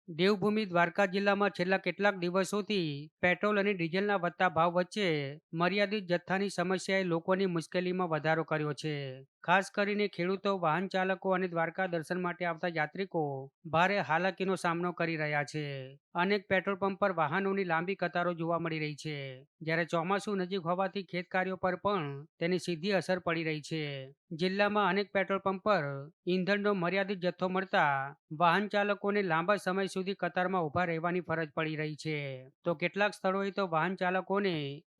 દેવભૂમિ દ્વારકા જિલ્લામાં છેલ્લા કેટલાક દિવસોથી પેટ્રોલ અને ડીઝલના વધતા ભાવ વચ્ચે મર્યાદિત જથ્થાની સમસ્યાએ લોકોની મુશ્કેલીમાં વધારો કર્યો છે. ખાસ કરીને ખેડૂતો, વાહન ચાલકો અને દ્વારકા દર્શન માટે આવતા યાત્રિકો ભારે હાલાકીનો સામનો કરી રહ્યા છે. અનેક પેટ્રોલ પંપ પર વાહનોની લાંબી કતારો જોવા મળી રહી છે, જ્યારે ચોમાસું નજીક હોવાથી ખેત કાર્યો પર પણ તેની સીધી અસર પડી રહી છે. જિલ્લામાં અનેક પેટ્રોલ પંપ પર ઈંધણનો મર્યાદિત જથ્થો મળતા વાહન ચાલકોને લાંબા સમય સુધી કતારમાં ઊભા રહેવાની ફરજ પડી રહી છે. તો કેટલાક સ્થળોએ તો વાહન ચાલકોને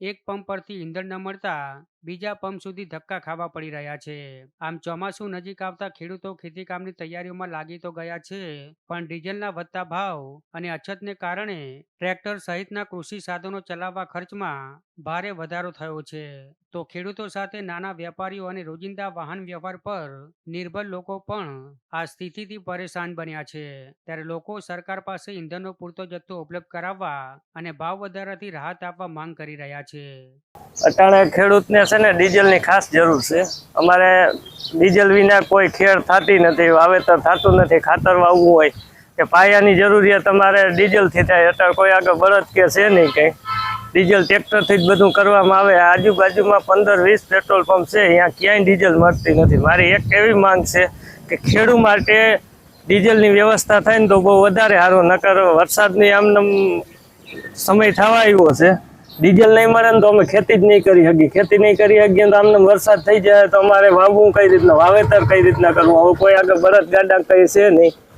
એક પંપ પરથી ઈંધણ ન મળતા બીજા પંપ સુધી ધક્કા ખાવા પડી રહ્યા છે. આમ ચોમાસું નજીક આવતા ખેડૂતો ખેતીકામની તૈયારીઓમાં લાગી તો ગયા છે, પણ ડીઝલના વધતા ભાવ અને અછતને કારણે ટ્રેક્ટર સહિતના કૃષિ સાધનો ચલાવવા ખર્ચમાં ભારે વધારો થયો છે. તો ખેડૂતો સાથે નાના વેપારીઓ અને રોજિંદા વાહન વ્યવહાર પર નિર્ભર લોકો પણ આ સ્થિતિથી પરેશાન બન્યા છે. ત્યારે લોકો સરકાર પાસે ઈંધણનો પૂરતો જથ્થો ઉપલબ્ધ કરાવવા અને ભાવ વધારાથી રાહત આપવા માંગ કરી રહ્યા છે. અટાણે ખેડૂતને છે ને ડીઝલની ખાસ જરૂર છે. અમારે ડીઝલ વિના કોઈ ખેડ થતી નથી, વાવેતર થતું નથી. ખાતર વાવવું હોય કે પાયાની જરૂરિયાત અમારે ડીઝલથી થાય. અત્યારે કોઈ આગળ બળદ કે છે નહીં કંઈ, ડીઝલ ટ્રેક્ટરથી જ બધું કરવામાં આવે. આજુબાજુમાં 15-20 પેટ્રોલ પંપ છે, અહીંયા ક્યાંય ડીઝલ મળતી નથી. મારી એક એવી માંગ છે કે ખેડૂત માટે ડીઝલની વ્યવસ્થા થાય ને તો બહુ વધારે સારું. નકર વરસાદની આમનામ સમય થવા આવ્યો છે, ડીઝલ નહીં મળે ને તો અમે ખેતી જ નહીં કરી શકીએ. ખેતી નહીં કરી શકીએ તો આમને વરસાદ થઈ જાય તો અમારે વાવવું કઈ રીતના, વાવેતર કઈ રીતના કરવું. હવે કોઈ આગળ બળદ ગાડા કઈ છે નહીં.